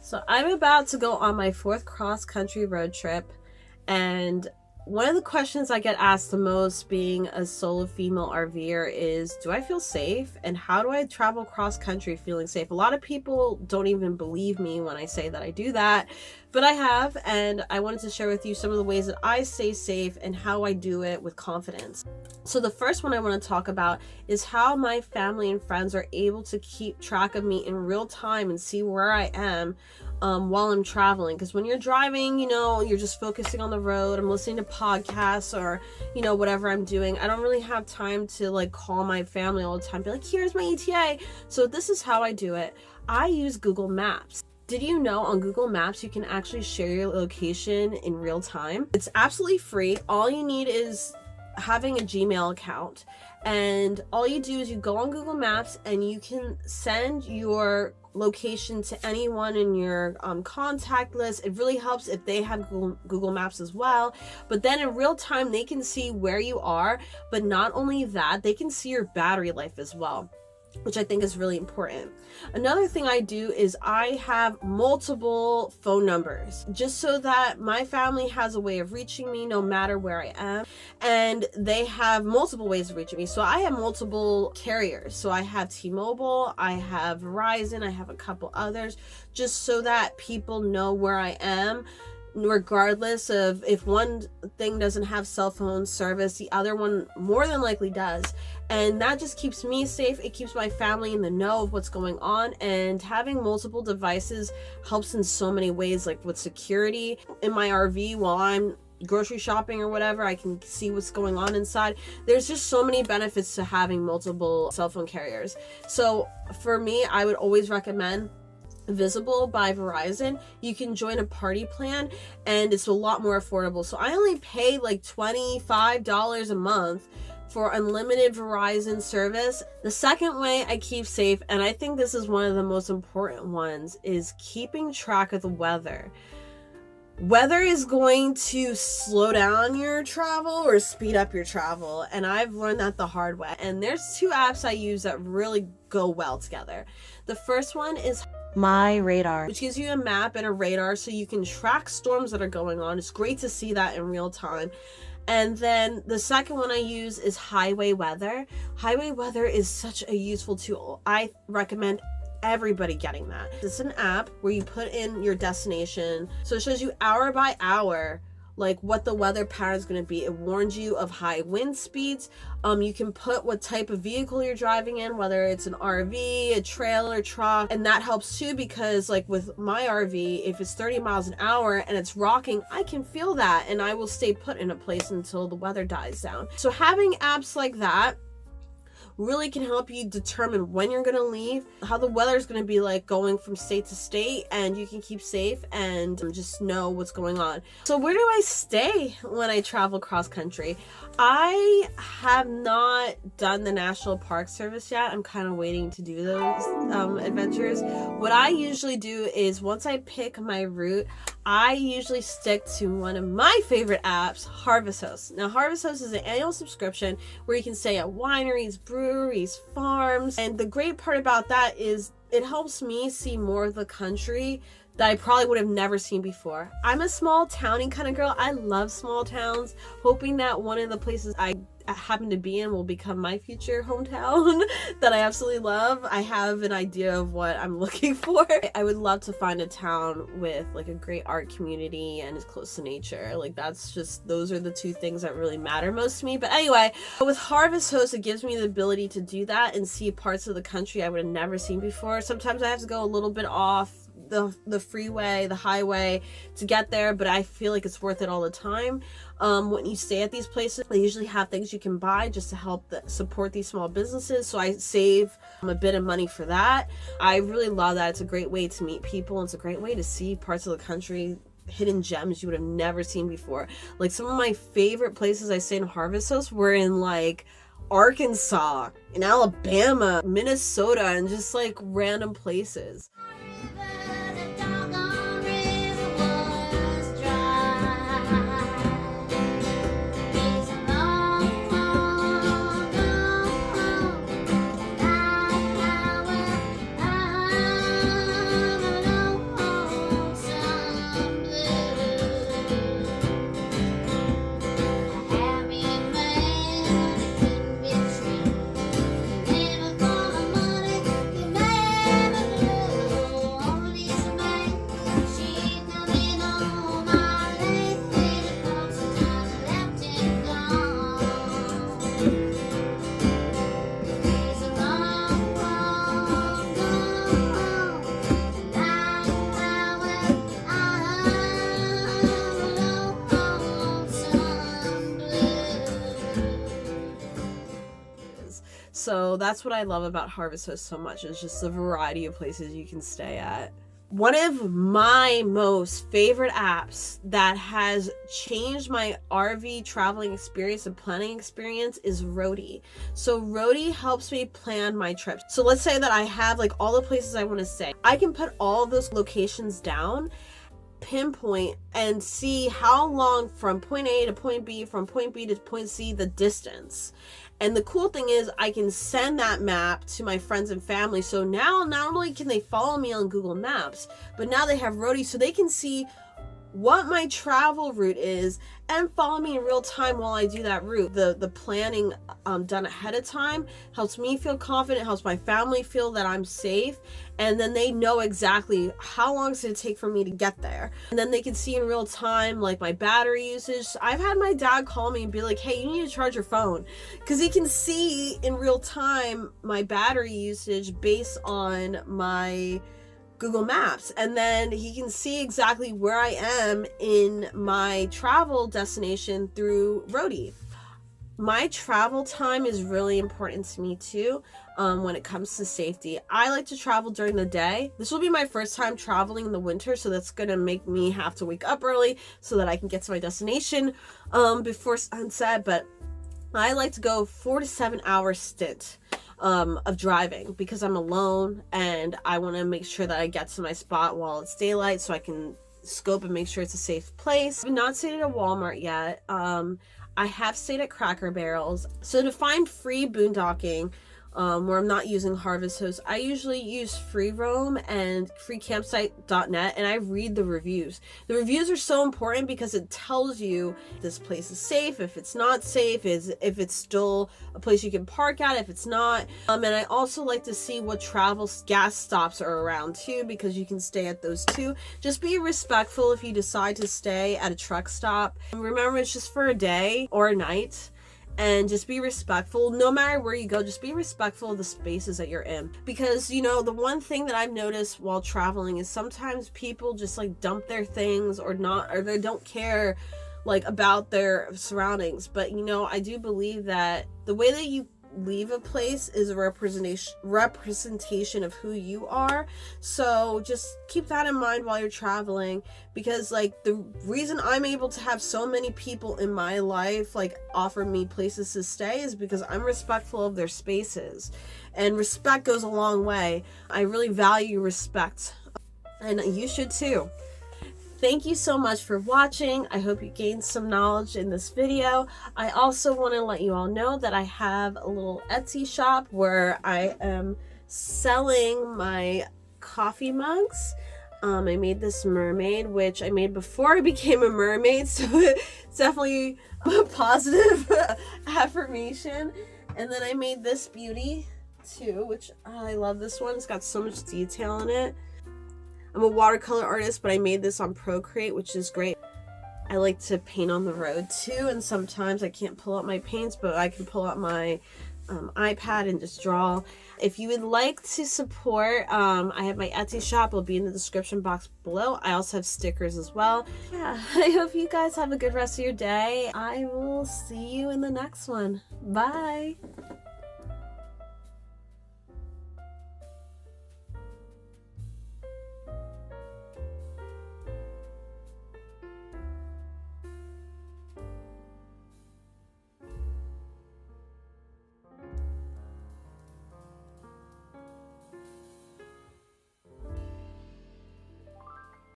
So I'm about to go on my 4th cross-country road trip, and one of the questions I get asked the most being a solo female RVer is, do I feel safe? And how do I travel cross-country feeling safe? A lot of people don't even believe me when I say that I do that, but I have, and I wanted to share with you some of the ways that I stay safe and how I do it with confidence. So the first one I want to talk about is how my family and friends are able to keep track of me in real time and see where I am while I'm traveling. Because when you're driving, you're just focusing on the road. I'm listening to podcasts or, whatever I'm doing. I don't really have time to call my family all the time, be like, here's my ETA. So this is how I do it. I use Google Maps. Did you know on Google Maps you can actually share your location in real time? It's absolutely free. All you need is having a Gmail account, and all you do is you go on Google Maps and you can send your location to anyone in your contact list. It really helps if they have Google Maps as well, but then in real time they can see where you are. But not only that, they can see your battery life as well, which I think is really important. Another thing I do is I have multiple phone numbers just so that my family has a way of reaching me no matter where I am, and they have multiple ways of reaching me. So I have multiple carriers. So I have T-Mobile, I have Verizon, I have a couple others, just so that people know where I am, regardless of if one thing doesn't have cell phone service, the other one more than likely does. And that just keeps me safe. It keeps my family in the know of what's going on. And having multiple devices helps in so many ways, like with security in my RV while I'm grocery shopping or whatever. I can see what's going on inside. There's just so many benefits to having multiple cell phone carriers. So for me, I would always recommend Visible by Verizon. You can join a party plan and it's a lot more affordable. So I only pay like $25 a month for unlimited Verizon service. The second way I keep safe, and I think this is one of the most important ones, is keeping track of the weather. Weather is going to slow down your travel or speed up your travel, and I've learned that the hard way. And there's 2 apps I use that really go well together. The first one is My Radar, which gives you a map and a radar so you can track storms that are going on. It's great to see that in real time. And then the second one I use is Highway Weather. Highway Weather is such a useful tool. I recommend everybody getting that. It's an app where you put in your destination. So it shows you hour by hour like what the weather pattern is going to be. It warns you of high wind speeds. You can put what type of vehicle you're driving in, whether it's an RV, a trailer, truck, and that helps too, because like with my RV, if it's 30 miles an hour and it's rocking, I can feel that and I will stay put in a place until the weather dies down. So having apps like that really can help you determine when you're going to leave, how the weather is going to be like going from state to state, and you can keep safe and just know what's going on. So where do I stay when I travel cross country? I have not done the National Park Service yet. I'm kind of waiting to do those adventures. What I usually do is once I pick my route, I usually stick to one of my favorite apps, Harvest Host. Now, Harvest Host is an annual subscription where you can stay at wineries, breweries, farms. And the great part about that is it helps me see more of the country that I probably would have never seen before. I'm a small towny kind of girl. I love small towns, hoping that one of the places I happen to be in will become my future hometown that I absolutely love. I have an idea of what I'm looking for. I would love to find a town with like a great art community and is close to nature. Like those are the 2 things that really matter most to me. But anyway, with Harvest Host, it gives me the ability to do that and see parts of the country I would have never seen before. Sometimes I have to go a little bit off the freeway, the highway to get there, but I feel like it's worth it all the time. When you stay at these places, they usually have things you can buy just to help support these small businesses, so I save a bit of money for that. I really love that. It's a great way to meet people. It's a great way to see parts of the country, hidden gems you would have never seen before. Like some of my favorite places I stayed in Harvest Host were in like Arkansas, in Alabama, Minnesota, and just like random places. So that's what I love about Harvest Host so much, is just the variety of places you can stay at. One of my most favorite apps that has changed my RV traveling experience and planning experience is Roadie. So Roadie helps me plan my trips. So let's say that I have like all the places I want to stay. I can put all of those locations down, pinpoint, and see how long from point A to point B, from point B to point C, the distance. And the cool thing is I can send that map to my friends and family. So now not only can they follow me on Google Maps, but now they have Roadie, so they can see what my travel route is and follow me in real time while I do that route. The planning done ahead of time helps me feel confident, helps my family feel that I'm safe, and then they know exactly how long it's going to take for me to get there. And then they can see in real time like my battery usage. I've had my dad call me and be like, hey, you need to charge your phone, because he can see in real time my battery usage based on my Google Maps, and then he can see exactly where I am in my travel destination through Roadie. My travel time is really important to me too, when it comes to safety. I like to travel during the day. This will be my first time traveling in the winter, so that's gonna make me have to wake up early so that I can get to my destination before sunset. But I like to go 4 to 7 hour stint of driving, because I'm alone and I want to make sure that I get to my spot while it's daylight so I can scope and make sure it's a safe place. I've not stayed at a Walmart yet. I have stayed at Cracker Barrels. So to find free boondocking, where I'm not using Harvest Host, I usually use Free Roam and freecampsite.net, and I read the reviews. The reviews are so important because it tells you if this place is safe, if it's not safe, if it's still a place you can park at, if it's not. And I also like to see what travel gas stops are around too, because you can stay at those too. Just be respectful if you decide to stay at a truck stop. And remember, it's just for a day or a night. And just be respectful. No matter where you go, just be respectful of the spaces that you're in. Because, you know, the one thing that I've noticed while traveling is sometimes people just like dump their things or they don't care like about their surroundings. But, you know, I do believe that the way that you leave a place is a representation of who you are. So just keep that in mind while you're traveling, because like the reason I'm able to have so many people in my life like offer me places to stay is because I'm respectful of their spaces, and respect goes a long way. I really value respect, and you should too. Thank you so much for watching. I hope you gained some knowledge in this video. I also want to let you all know that I have a little Etsy shop where I am selling my coffee mugs. I made this mermaid, which I made before I became a mermaid, so it's definitely a positive affirmation. And then I made this beauty too, which I love this one. It's got so much detail in it. I'm a watercolor artist, but I made this on Procreate, which is great. I like to paint on the road too, and sometimes I can't pull out my paints, but I can pull out my iPad and just draw. If you would like to support, I have my Etsy shop. It'll be in the description box below. I also have stickers as well. Yeah, I hope you guys have a good rest of your day. I will see you in the next one. Bye.